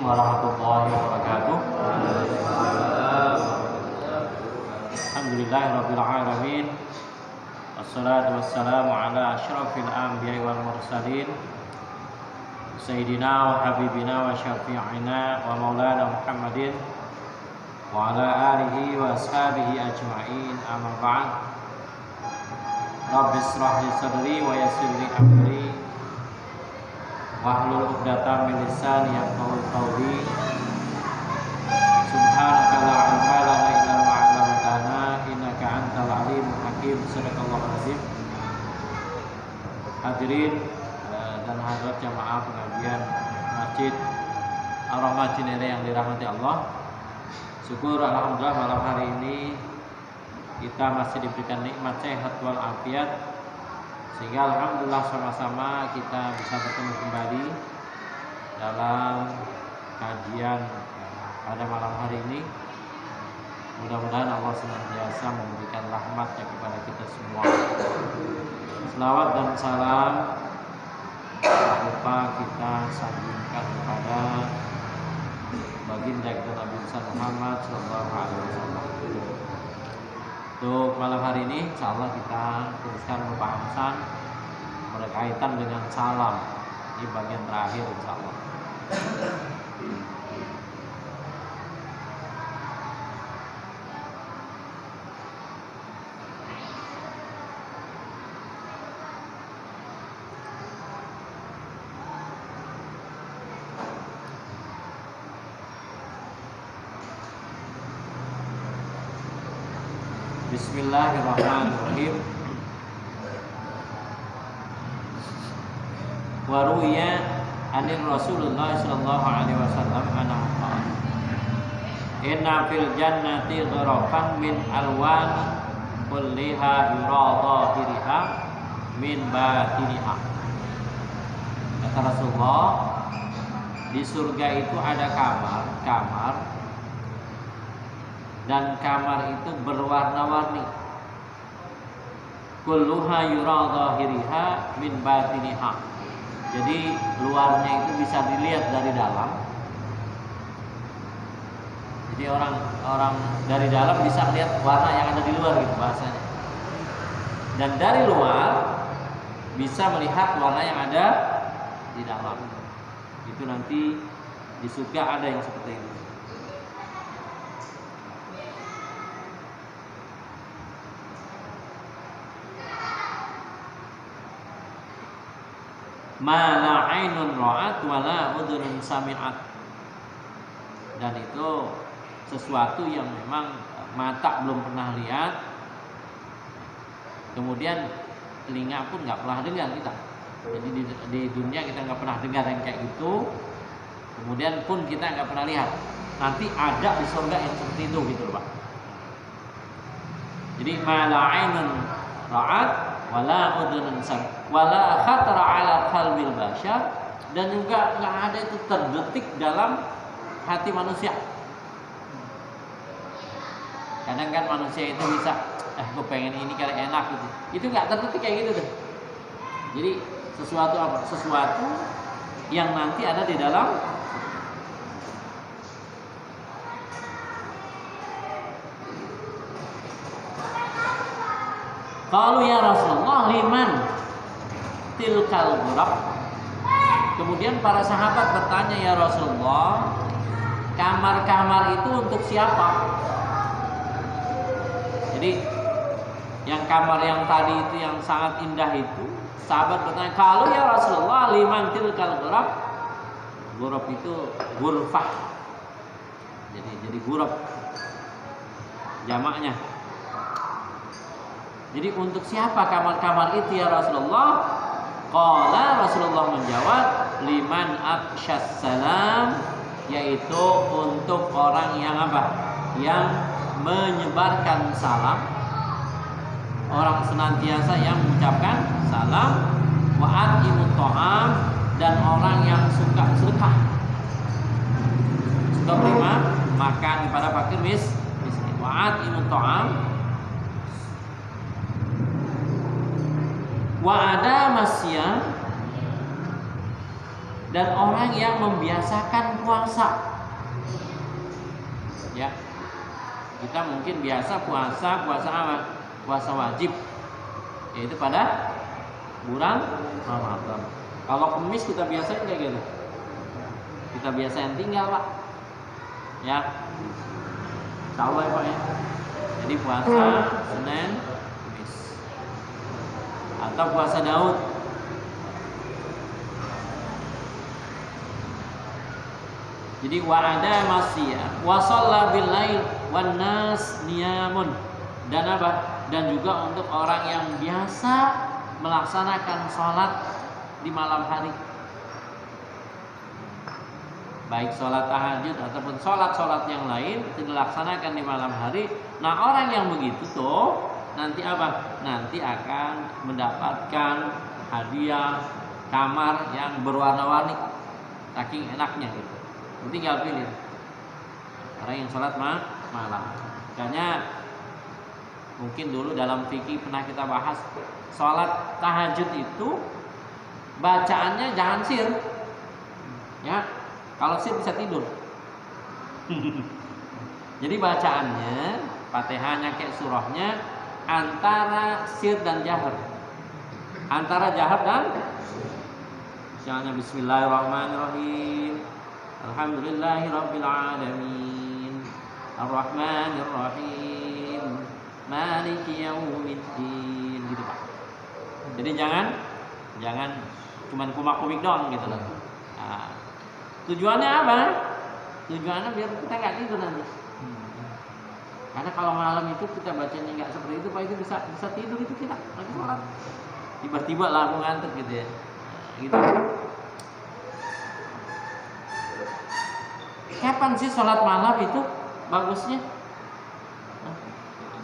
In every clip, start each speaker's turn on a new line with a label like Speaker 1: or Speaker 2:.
Speaker 1: warahmatullahi wabarakatuh. Alhamdulillahirabbil alamin. Wassalatu wassalamu ala asyrafil anbiya'i wal mursalin. Sayyidina wa habibina wa syafi'ina wa maulana Muhammadin wa ala alihi wa ashabihi ajma'in. Amma ba'd. Rabbi israh li sadri wa yassir li amri wahlul 'uqdatam min lisani yafqahu qawli. Subhanaka la ilma lana illa ma 'allamtana innaka antal alimul hakim. Sadaqallahul azim. Hadirin dan hadirat jamaah pengajian Masjid Ar-Rahmah Cinere yang dirahmati Allah. Syukur alhamdulillah malam hari ini kita masih diberikan nikmat sehat wal afiat, sehingga alhamdulillah sama-sama kita bisa bertemu kembali dalam kajian pada malam hari ini. Mudah-mudahan Allah senantiasa memberikan rahmatnya kepada kita semua. Selawat dan salam tak lupa kita sanjungkan kepada baginda kita Nabi Muhammad sallallahu alaihi wasallam. Untuk malam hari ini insyaallah kita teruskan pembahasan berkaitan dengan salam. Ini bagian terakhir insyaallah. Bismillahirrahmanirrahim. Wa ruwiya anir Rasulullah sallallahu alaihi wasallam annahu qala inna fil jannati ghurafan min alwan kulliha yura dhahiriha min batiniha. Kata Rasulullah, di surga itu ada kamar dan kamar itu berwarna-warni. Kulluha yura dhahiriha min batiniha. Jadi luarnya itu bisa dilihat dari dalam. Jadi orang dari dalam bisa lihat warna yang ada di luar gitu bahasanya. Dan dari luar bisa melihat warna yang ada di dalam. Itu nanti di surga ada yang seperti itu. Ma la 'ainun ra'at wa la udhunun sami'at. Dan itu sesuatu yang memang mata belum pernah lihat, kemudian telinga pun nggak pernah dengar kita. Jadi di dunia kita nggak pernah dengar yang kayak gitu, kemudian pun kita nggak pernah lihat. Nanti ada di surga yang seperti itu gitu loh Pak. Jadi ma la 'ainun ra'at wala udhunun sami'at wala khatara ala qalbil bashar, dan juga nggak ada itu terdetik dalam hati manusia. Kadang kan manusia itu bisa gue pengen ini kali enak gitu. Itu nggak terdetik kayak gitu tuh. Jadi sesuatu apa? Sesuatu yang nanti ada di dalam. Qalu ya Rasulullah liman tilkal ghuraf. Kemudian para sahabat bertanya, ya Rasulullah, kamar-kamar itu untuk siapa? Jadi yang kamar yang tadi itu yang sangat indah itu, sahabat bertanya, kalau ya Rasulullah liman tilkal ghuraf. Ghuraf itu ghurfah. Jadi ghuraf jamaknya. Jadi untuk siapa kamar-kamar itu ya Rasulullah? Qala, Rasulullah menjawab, liman afsyas salam, yaitu untuk orang yang apa? Yang menyebarkan salam. Orang senantiasa yang mengucapkan salam. Wa at'imut ta'am, dan orang yang suka sedekah. Suka beri makan kepada fakir miskin. Wa at'imut ta'am. Wa ada masya dan orang yang membiasakan puasa. Ya, kita mungkin biasa puasa apa? Puasa wajib, yaitu pada bulan Ramadan. Kalau Kamis kita biasa kayak gitu, kita biasa yang tinggal Pak. Ya, tahu ya Pak ya. Jadi puasa Senin, Kamis, atau puasa Daud. Jadi wa'ada masya wa shalla bil lail wan nas niyamun, dan apa? Dan juga untuk orang yang biasa melaksanakan sholat di malam hari, baik sholat tahajud ataupun sholat yang lain dilaksanakan di malam hari. Nah, orang yang begitu tuh nanti apa? Nanti akan mendapatkan hadiah kamar yang berwarna-warni, saking enaknya gitu. Tinggal pilih orang yang sholat malam. Makanya mungkin dulu dalam fikih pernah kita bahas, sholat tahajud itu bacaannya jangan sir. Ya, kalau sir bisa tidur. Jadi bacaannya, Fatihahnya kayak surahnya antara sir dan jahar. Antara jahar dan misalnya bismillahirrahmanirrahim, alhamdulillahirabbil alamin, arrahmanir rahim, maliki yaumiddin, gitu Pak. Jadi jangan cuman kumak-kumik doang gitu loh. Nah, tujuannya apa? Tujuannya biar kita nggak tidur nanti. Karena kalau malam itu kita bacanya nggak seperti itu Pak, itu bisa tidur itu kita lagi sholat. Tiba-tiba lah ngantuk gitu ya. Nah, gitu. Kapan sih sholat malam itu bagusnya?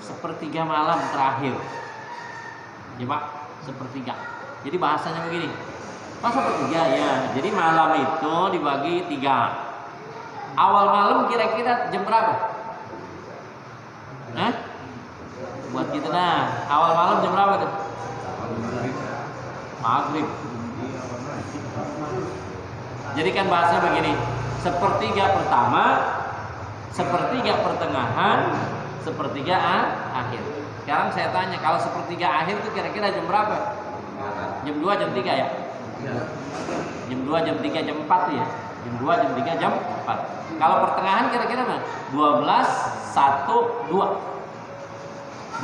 Speaker 1: Sepertiga malam terakhir. Ya Pak, sepertiga. Jadi bahasanya begini. Pas sepertiga ya. Jadi malam itu dibagi 3. Awal malam kira-kira jam berapa? Hah? Buat gitu nah. Awal malam jam berapa tuh? Maghrib. Jadi kan bahasa begini, sepertiga pertama, sepertiga pertengahan, sepertiga akhir. Sekarang saya tanya, kalau sepertiga akhir itu kira-kira jam berapa? Jam 2, jam 3 ya? Jam 2, jam 3, jam 4 ya? Jam 2, jam 3, jam 4. Kalau pertengahan kira-kira mana? 12, 1, 2.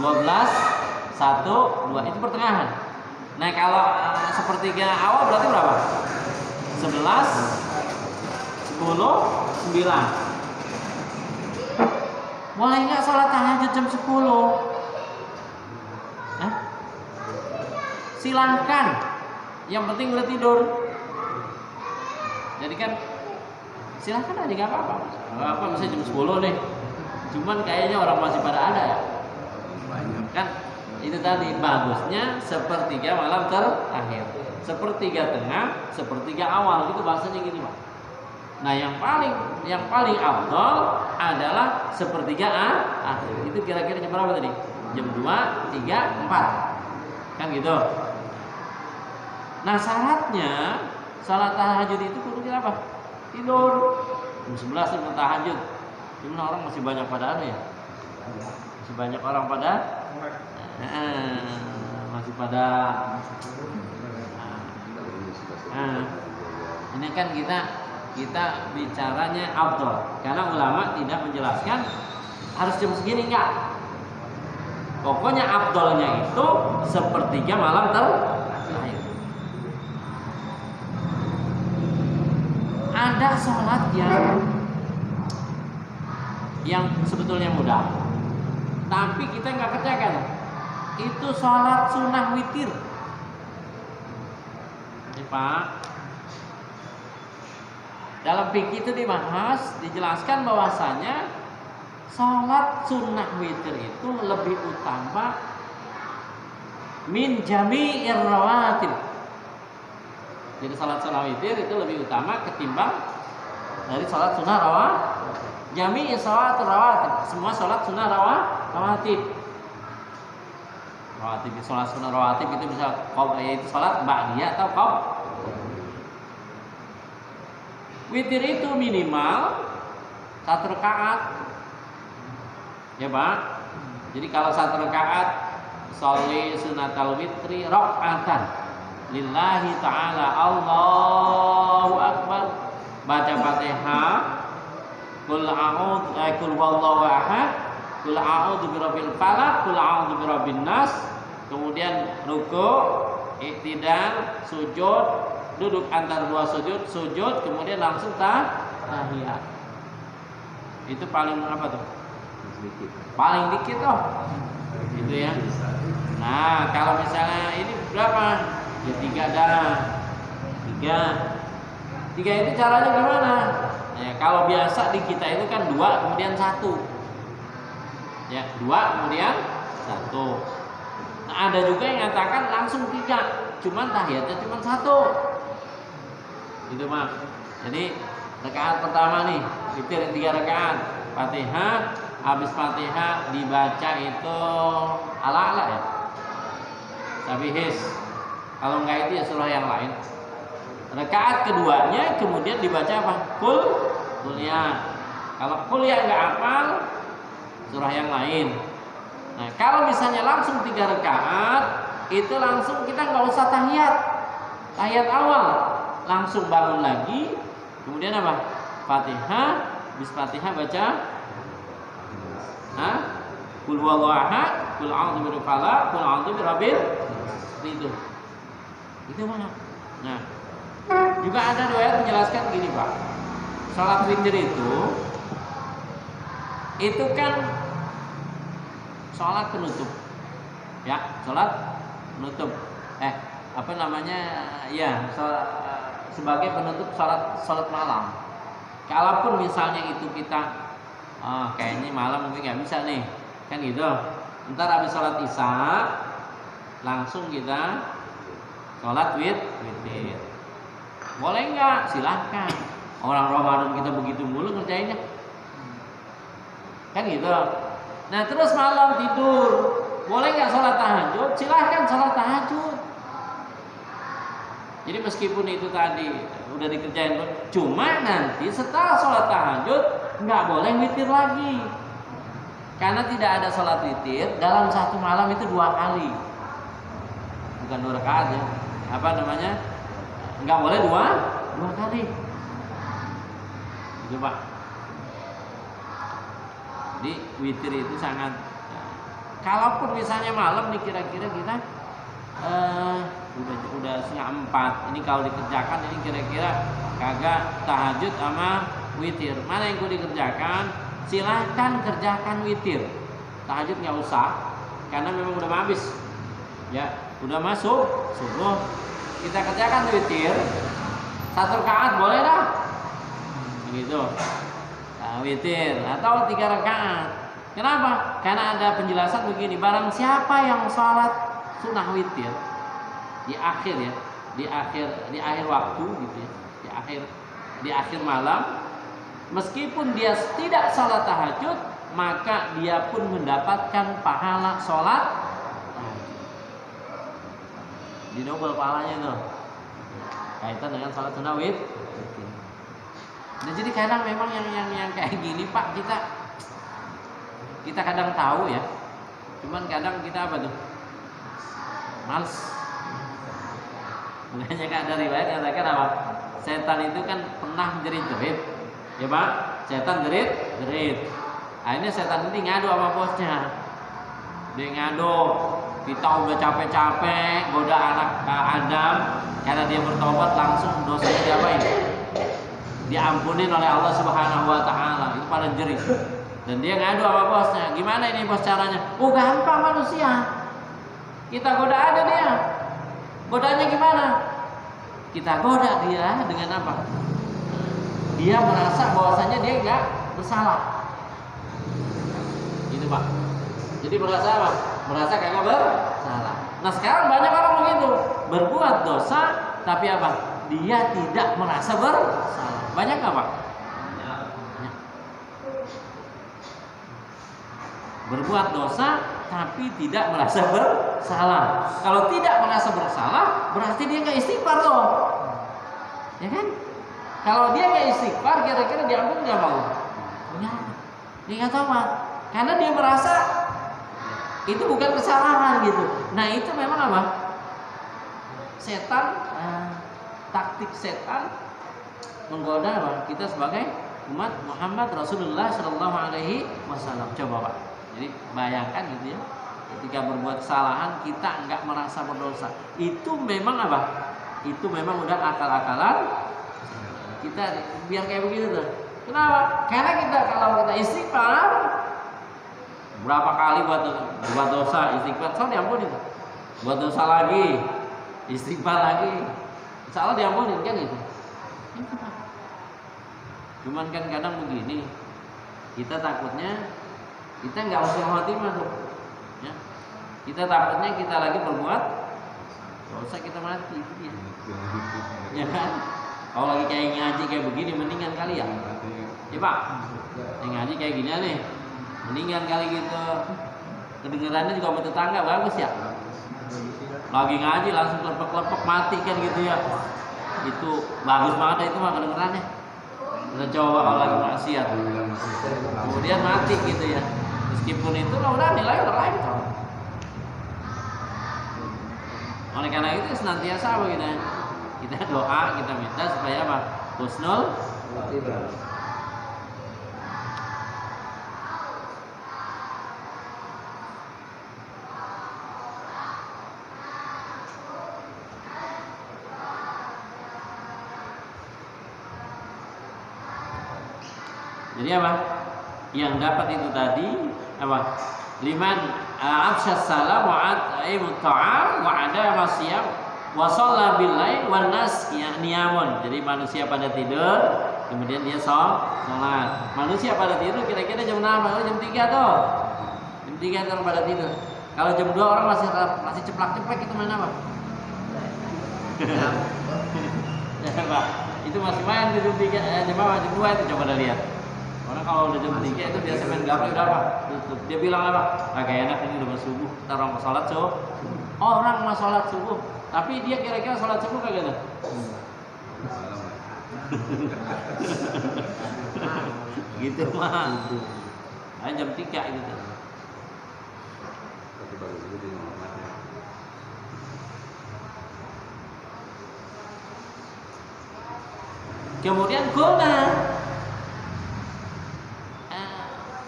Speaker 1: 12, 1, 2 itu pertengahan. Nah kalau sepertiga awal berarti berapa? 11, 10, 9. Boleh nggak sholat tahajud jam 10? Hah? Silahkan. Yang penting udah tidur. Jadi kan silahkan aja, nggak apa-apa. Nggak apa, misalnya jam 10 nih. Cuman kayaknya orang masih pada ada ya. Kan itu tadi bagusnya sepertiga malam terakhir, sepertiga tengah, sepertiga awal, gitu bahasanya gini Pak. Nah yang paling afdal adalah sepertiga akhir. Itu kira-kira jam berapa tadi? Jam 2, 3, 4. Kan gitu. Nah syaratnya salat tahajud itu kudu apa? Tidur. Jam 11 itu tahajud. Cuman orang masih banyak pada ada ya. Masih banyak orang pada masih pada ini kan kita bicaranya afdal, karena ulama tidak menjelaskan harus jam segini, enggak. Pokoknya afdalnya itu sepertiga malam terakhir. Ada sholat yang sebetulnya mudah, tapi kita nggak kerjakan. Itu sholat sunnah witir. Ini Pak, dalam fikih itu dibahas, dijelaskan bahwasanya sholat sunnah witir itu lebih utama min jami'ir rawatib. Jadi sholat sunnah witir itu lebih utama ketimbang dari sholat sunnah jami'ir sholat rawatib. Semua sholat sunnah rawatib. Rawatib, sholat sunnah rawatib itu bisa yaitu sholat ba'diyah atau Witir itu minimal 1 rakaat. Ya Pak. Jadi kalau 1 rakaat, sholli sunatal witri rakaatan lillahi ta'ala, Allahu akbar, baca Fatihah, qul a'udzu qul huwallahu ahad, qul a'udzu birabbil falaq, qul a'udzu birabbin nas, kemudian ruku', iktidal, sujud, duduk antara 2 sujud, kemudian langsung tahiyat. Itu paling apa tuh? Paling dikit toh. Gitu ya. Nah, kalau misalnya ini berapa? Ya 3 dah. 3 itu caranya gimana? Ya, kalau biasa di kita itu kan 2 kemudian 1. Ya, 2 kemudian 1. Nah, ada juga yang mengatakan langsung 3, cuman tahiyatnya cuma 1. Itu mah. Jadi rakaat pertama nih, witir 3 rakaat. Fatihah, habis Fatihah dibaca itu ala-ala ya. Sabihis. Kalau enggak itu ya surah yang lain. Rakaat keduanya kemudian dibaca apa? Kuliah. Kalau kuliah enggak hafal, surah yang lain. Nah, kalau misalnya langsung 3 rakaat, itu langsung kita nggak usah tahiyat awal, langsung bangun lagi, kemudian apa? Fatihah, habis Fatihah baca, Qul huwallahu ahad, Qul a'udzu birabbil falaq, Qul a'udzu birabbil itu mana? Nah, juga ada riwayat menjelaskan gini Pak, salat witir itu kan sholat penutup, ya, sholat penutup. Apa namanya? Ya, sebagai penutup sholat malam. Kalaupun misalnya itu kita, kayaknya malam mungkin nggak bisa nih, kan gitu. Ntar habis sholat isya, langsung kita sholat witir. Boleh nggak? Silahkan. Orang Ramadan kita begitu mulu ngerjainnya, kan gitu. Nah terus malam tidur, boleh nggak sholat tahajud? Silahkan sholat tahajud. Jadi meskipun itu tadi udah dikerjain, cuma nanti setelah sholat tahajud nggak boleh witir lagi, karena tidak ada sholat witir dalam satu malam itu 2 kali, bukan 2 rakaat ya. Apa namanya? Nggak boleh 2 kali. Itu Pak. Jadi witir itu sangat, kalaupun misalnya malam nih kira-kira kita udah setengah 4, ini kalau dikerjakan ini kira-kira kagak tahajud sama witir, mana yang dikerjakan? Silahkan kerjakan witir, tahajud nggak usah, karena memang udah habis ya, udah masuk subuh. Kita kerjakan witir 1 rakaat boleh dah begitu. Witir atau 3 rakaat. Kenapa? Karena ada penjelasan begini, barang siapa yang sholat sunnah witir di akhir ya, di akhir waktu gitu ya, di akhir malam, meskipun dia tidak sholat tahajud, maka dia pun mendapatkan pahala sholat tahajud. Didobel pahalanya tuh, kaitan dengan sholat sunnah witir. Nah, jadi kadang memang yang kayak gini Pak, kita kadang tahu ya, cuman kadang kita apa tuh, males. Makanya kan ada riwayat yang katakan apa, setan itu kan pernah jerit-jerit ya Pak, setan jerit. Akhirnya setan ini ngadu sama bosnya, dia ngadu, kita udah capek-capek goda anak Adam, karena dia bertobat langsung dosanya diapain? Diampunin oleh Allah Subhanahu wa taala. Itu pada jerit. Dan dia ngadu sama bosnya, "Gimana ini bos caranya?" "Oh, gampang manusia. Kita goda aja dia." "Godanya gimana?" Kita goda dia dengan apa? Dia merasa bahwasanya dia enggak bersalah. Gitu, Pak. Jadi merasa apa? Merasa kagak bersalah. Nah, sekarang banyak orang begitu, berbuat dosa tapi apa? Dia tidak merasa bersalah. Banyak nggak Pak? Banyak. Berbuat dosa tapi tidak merasa bersalah. Kalau tidak merasa bersalah, berarti dia nggak istighfar loh, ya kan? Kalau dia nggak istighfar, kira-kira diampuni nggak mau? Enggak. Dia nggak tahu Pak. Karena dia merasa itu bukan kesalahan gitu. Nah itu memang apa? Setan, taktik setan menggoda apa? Kita sebagai umat Muhammad Rasulullah Shallallahu Alaihi Wasallam. Coba Pak. Jadi bayangkan gitu ya. Ketika berbuat kesalahan kita enggak merasa berdosa. Itu memang apa? Itu memang udah akal-akalan kita biar kayak begitu tuh. Kenapa? Karena kita kalau kita istighfar berapa kali buat dosa istighfar, so diampuni. Buat dosa lagi, istighfar lagi, insya Allah diampuni kan itu. Cuman kan kadang begini, kita takutnya kita nggak usah khotimah tuh. Ya. Kita takutnya kita lagi berbuat dosa kita mati. Ya kan? Kalau lagi kayak ngaji kayak begini mendingan kali ya. Ya Pak, yang ngaji kayak gini nih, mendingan kali gitu. Kedengerannya juga sama tetangga bagus ya. Lagi ngaji langsung lepek-lepek mati kan gitu ya. Itu bagus banget itu mah kedengerannya. Kita coba kalau lagi maksiat, kemudian mati gitu ya. Meskipun itu udah nilai lain toh. Oleh karena itu senantiasa begitu. Kita doa, kita minta supaya apa? Husnul khotimah. Jadi apa? Yang dapat itu tadi apa? Liman afsyas salam wa at'imut ta'am wa ada masyam wa shalla bil lail wan nas niyamun. Jadi manusia pada tidur, kemudian dia sholat. Manusia pada tidur kira-kira jam 6 atau jam 3 tuh. Jam 3 orang pada tidur. Kalau jam 2 orang masih ceplak-ceplak itu mana, Pak? Ya, Pak. Itu masih main di jam 3, jam 2 itu coba dah lihat. Orang kalau udah jam 3 itu biasa main gaple udah apa? Tutup. Dia bilang apa? Agak enak ini udah mau subuh. Ntar orang mau sholat subuh. Orang mau sholat subuh. Tapi dia kira-kira sholat subuh kagak tuh? Gitu mah. Nah, jam 3 gitu. Kemudian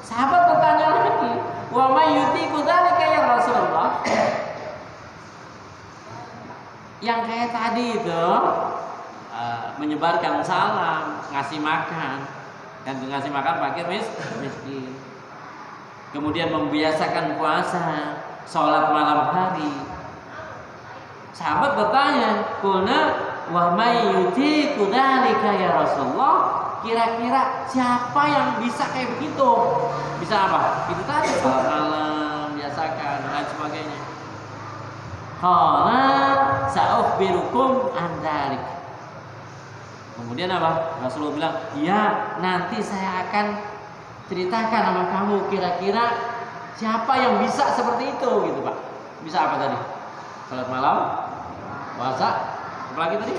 Speaker 1: sahabat bertanya lagi, wa may yutiqu dzalika ya Rasulullah? Yang kayak tadi itu menyebarkan salam, ngasih makan, dan ngasih makan pakai miskin. Kemudian membiasakan puasa, sholat malam hari. Sahabat bertanya, "Qulna wa may yutiqu dzalika ya Rasulullah?" Kira-kira siapa yang bisa kayak begitu? Bisa apa? Itu tadi salat malam, biasakan dan lain sebagainya. Qala sa'ukhbirukum an dzalik. Kemudian apa? Rasulullah bilang, "Ya, nanti saya akan ceritakan sama kamu kira-kira siapa yang bisa seperti itu," gitu, Pak. Bisa apa tadi? Salat malam, puasa, apa lagi tadi?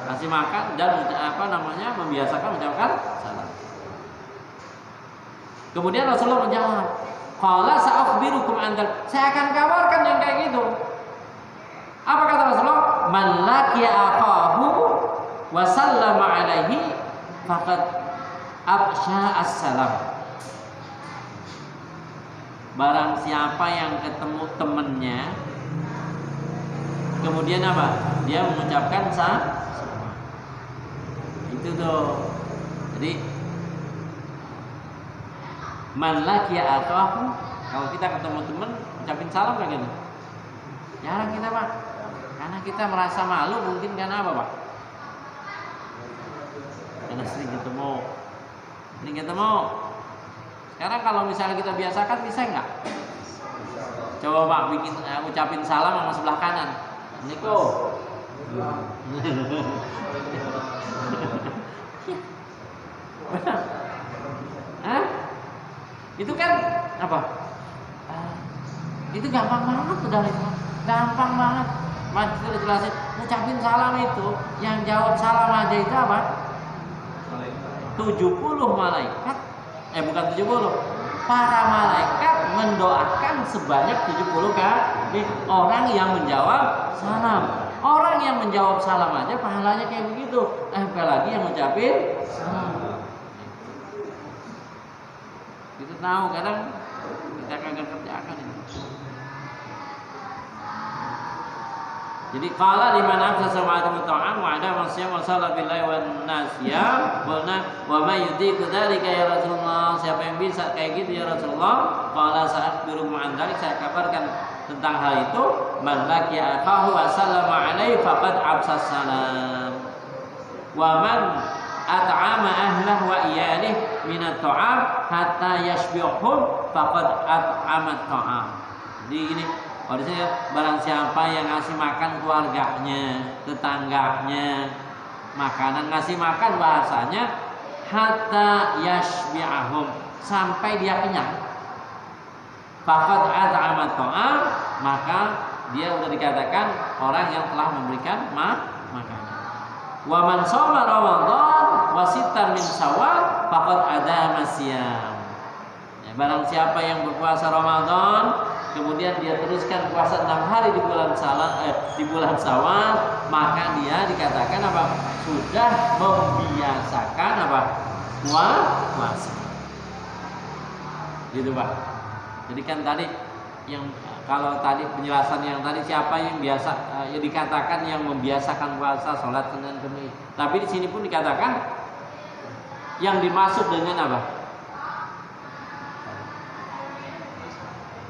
Speaker 1: Kasih makan dan membiasakan mengucapkan salam. Kemudian Rasulullah menjawab, "Qala sa'ukhbirukum an dzalik." Saya akan kabarkan yang kayak gitu. Apa kata Rasulullah? "Man laqiya aqahu wa sallama alaihi faqad afsha as-salam." Barang siapa yang ketemu temannya, kemudian apa? Dia mengucapkan salam. Itu tuh. Jadi man laqiya aqahu, kalau kita ketemu teman ucapin salam kayak gitu. Jarang kita, Pak. Karena kita merasa malu mungkin karena apa, Pak? Karena sering ketemu. Sekarang kalau misalnya kita biasakan bisa nggak? Coba Pak bikin ucapin salam sama sebelah kanan. Niko. Hah? Itu kan apa? Itu gampang banget udah itu. Gampang banget. Mas sudah jelasin, ucapin salam itu, yang jawab salam aja itu apa? 70 malaikat, bukan 70, para malaikat mendoakan sebanyak 70 kali orang yang menjawab salam. Orang yang menjawab salam aja pahalanya kayak begitu, apalagi yang ngucapin salam. Kita tahu kadang kita kagak kerjakan ini. Jadi qala liman afsasa ma'atum ta'am wa ada masyam wa salla billahi wan nasiyam qulna wa may yutiqu dzalika ya Rasulullah, siapa yang bisa kayak gitu ya Rasulullah? Qala sa'akhbirukum an dzalik, saya kabarkan tentang hal itu, man laqiya akahu wa sallama alaihi faqad absas salam wa man at'ama ahlahu wa iyalihi min at-ta'am hatta yashbihum faqad at'ama at-ta'am. Jadi gini, kalau di sini barang siapa yang ngasih makan keluarganya, tetangganya, makanan, ngasih makan bahasanya hatta yashbi'ahum, sampai dia kenyang. Faqad at'ama ta'am, maka dia sudah dikatakan orang yang telah memberikan makanan. Wa man shoma Ramadan wa sittan min Syawal faqad adama siyam. Ya, barang siapa yang berpuasa Ramadan kemudian dia teruskan puasa 6 hari di bulan Syawal, maka dia dikatakan apa? Sudah membiasakan apa? Puasa. Gitu, Pak. Jadi kan tadi yang kalau tadi penjelasan yang tadi siapa yang biasa yang dikatakan yang membiasakan puasa, sholat Senin Kemis. Tapi di sini pun dikatakan yang dimaksud dengan apa?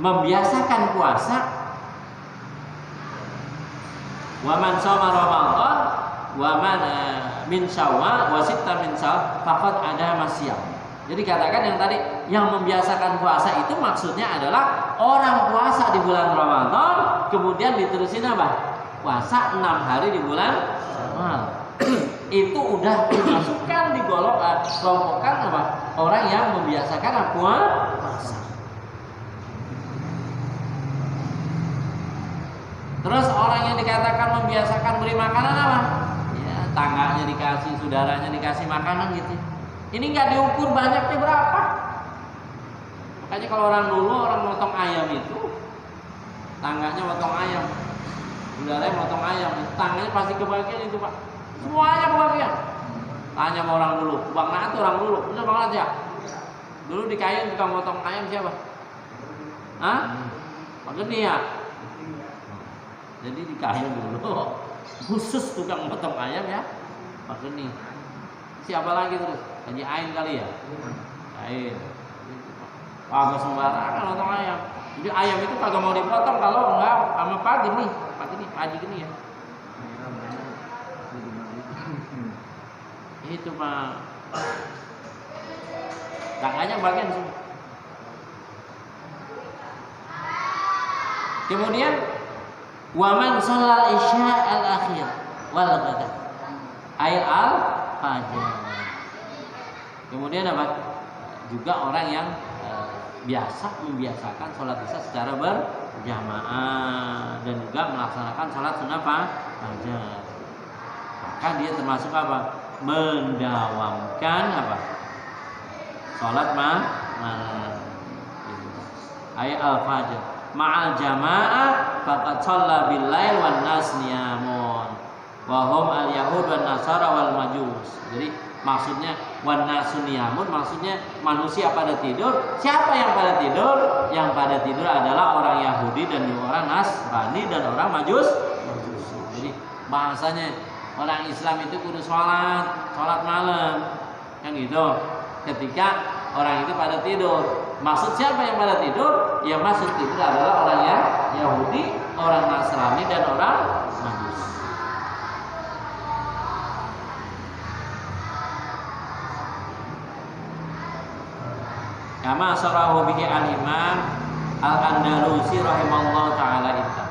Speaker 1: Membiasakan puasa. Wa man shoma Ramadan wa man min Syawal wa sitta min Syawal faqad ada masyam. Jadi katakan yang tadi yang membiasakan puasa itu maksudnya adalah orang puasa di bulan Ramadan kemudian diterusin apa? Puasa 6 hari di bulan Syawal. Itu udah dimasukkan di kelompokan apa? Orang yang membiasakan puasa. Terus orang yang dikatakan membiasakan beri makanan apa? Ya, tangganya dikasih, saudaranya dikasih makanan gitu. Ini nggak diukur banyaknya berapa. Makanya kalau orang dulu orang motong ayam itu, tangganya motong ayam, saudaranya motong ayam, tangganya pasti kebagian itu, Pak. Semuanya kebagian. Tanya sama orang dulu, Bang Naat orang dulu, bener banget ya. Dulu di Kayen tukang motong ayam siapa? Hah? Pak Geni ya. Jadi di Kayen dulu khusus tukang motong ayam ya, Pak Geni. Siapa lagi terus? Haji Ain kali ya? Ain. Kagak sembarangan motong ayam. Jadi ayam itu kagak mau dipotong kalau enggak sama Pak Geni, Pak Haji Geni ya. Itu Pak. Tangganya bagian semua. Kemudian waman sholal isya al-akhir wal ghada ay al-fajr. Kemudian apa? Juga orang yang biasa membiasakan sholat isya secara berjamaah dan juga melaksanakan sholat sunnah fajar. Maka dia termasuk apa? Mendawamkan apa? Sholat malam. Ay al-fajr ma'al jamaah faqad shalla bil lail wan nas niyamun wa hum al yahud wan nasara wal majus. Jadi maksudnya wan nasun niyamun maksudnya manusia pada tidur. Siapa yang pada tidur? Yang pada tidur adalah orang Yahudi dan orang Nasrani dan orang Majus. Jadi bahasanya orang Islam itu kudu sholat malam kan gitu. Ketika orang itu pada tidur. Maksud siapa yang pada tidur? Yang maksud tidur adalah orang yang Yahudi, orang Nasrani dan orang Majus. Kama sarahu bihi al-Imam Al-Andalusi rahimallahu taala itu.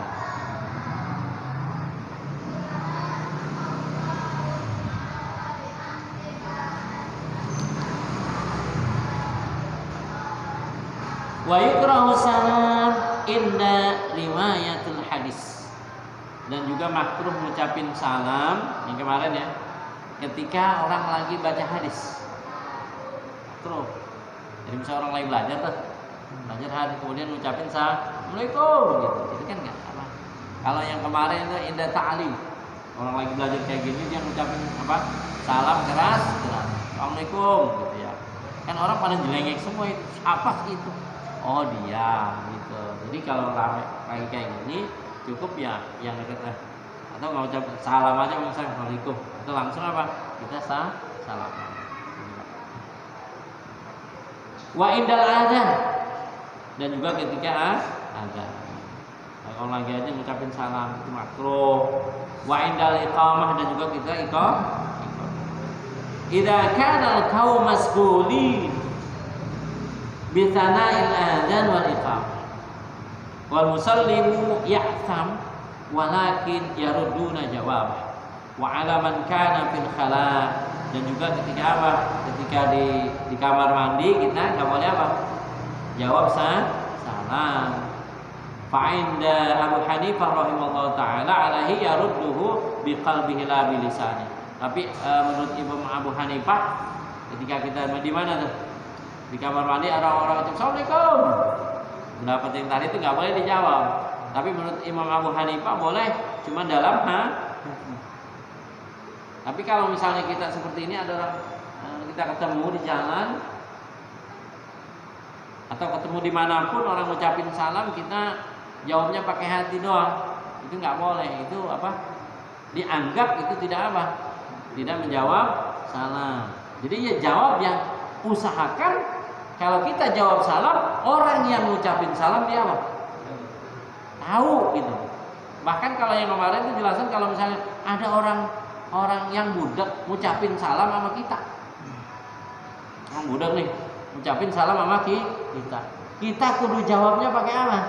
Speaker 1: Wa yukrahu salam inda riwayatul hadis. Dan juga makruh ngucapin salam yang kemarin ya, ketika orang lagi baca hadis. makruh. Jadi misalnya orang lagi belajar tuh, belajar hari kemudian ngucapin assalamualaikum gitu, itu kan nggak apa. Kalau yang kemarin itu indah ta'lim, orang lagi belajar kayak gini dia ngucapin apa? Salam keras, assalamualaikum gitu ya. Kan orang pada jelengek semua itu, apa itu? Oh dia gitu. Jadi kalau lagi kayak gini cukup ya yang dekat atau nggak ucap salam aja misalnya assalamualaikum atau langsung apa kita salam. Wa indal adzan dan juga ketika adzan. Nah, kalau lagi aja ngucapin salam itu makruh. Wa indal iqamah dan juga kita iqamah. Idza kana al-qaum masghulin bi thana'il adzan wal iqamah wal musallimu ya'tham walakin yarudduna jawab wa 'ala man kana fil khala dan juga ketika apa? Ketika di kamar mandi kita enggak boleh apa? Jawab salam. Fa'inda Abu Hanifah rahimahullah ta'ala alaihi yarudduhu biqalbihi la bilisani. Tapi menurut Imam Abu Hanifah ketika kita di mana tuh? Di kamar mandi orang-orang ucap assalamualaikum. Pendapat yang tadi itu nggak boleh dijawab. Tapi menurut Imam Abu Hanifah boleh, cuma dalam Tapi kalau misalnya kita seperti ini ada orang kita ketemu di jalan atau ketemu dimanapun orang ngucapin salam kita jawabnya pakai hati doang, itu nggak boleh. Itu apa? Dianggap itu tidak apa? Tidak menjawab salam. Jadi ya jawab yang usahakan kalau kita jawab salam orang yang ngucapin salam dia apa? Tahu gitu. Bahkan kalau yang kemarin itu jelasin kalau misalnya ada orang yang budak ngucapin salam sama kita. Orang budak nih ngucapin salam sama kita. Kita kudu jawabnya pakai apa?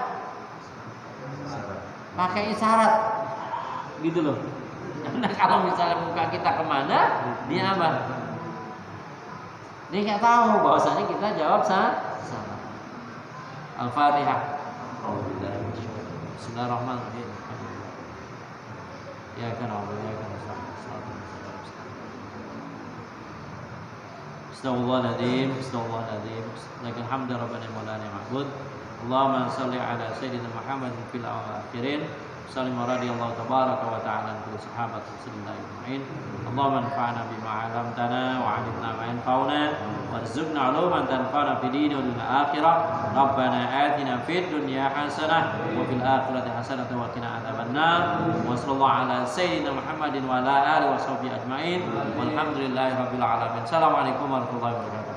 Speaker 1: Pakai isyarat. Gitu loh. Karena kalau misalnya muka kita kemana, dia apa? Dia nggak tahu bahwasanya kita jawab salam. Al-Fatihah. Bismillahirrahmanirrahim. Ya kan Allah, ya kan Allah. Astagfirullahaladzim, astagfirullahaladzim. Lakal hamdu rabbana maulana ma'bud. Allahumma salli ala sayyidina Muhammad fil akhirin. Salim radhiyallahu tabaraka wa ta'ala an sahabat Rasulullah ajma'in. Allahumma anfa'na bima 'allamtana wa 'allimna ma yanfa'una warzuqna 'uluman tanfa'una fid dini wal akhirah. Rabbana atina fid dunya hasanah wa fil akhirati hasanah wa qina adzabannar. Wa sallallahu ala sayyidina Muhammadin wa ala alihi washabbihi ajma'in. Walhamdulillahi rabbil alamin. Assalamualaikum warahmatullahi wabarakatuh.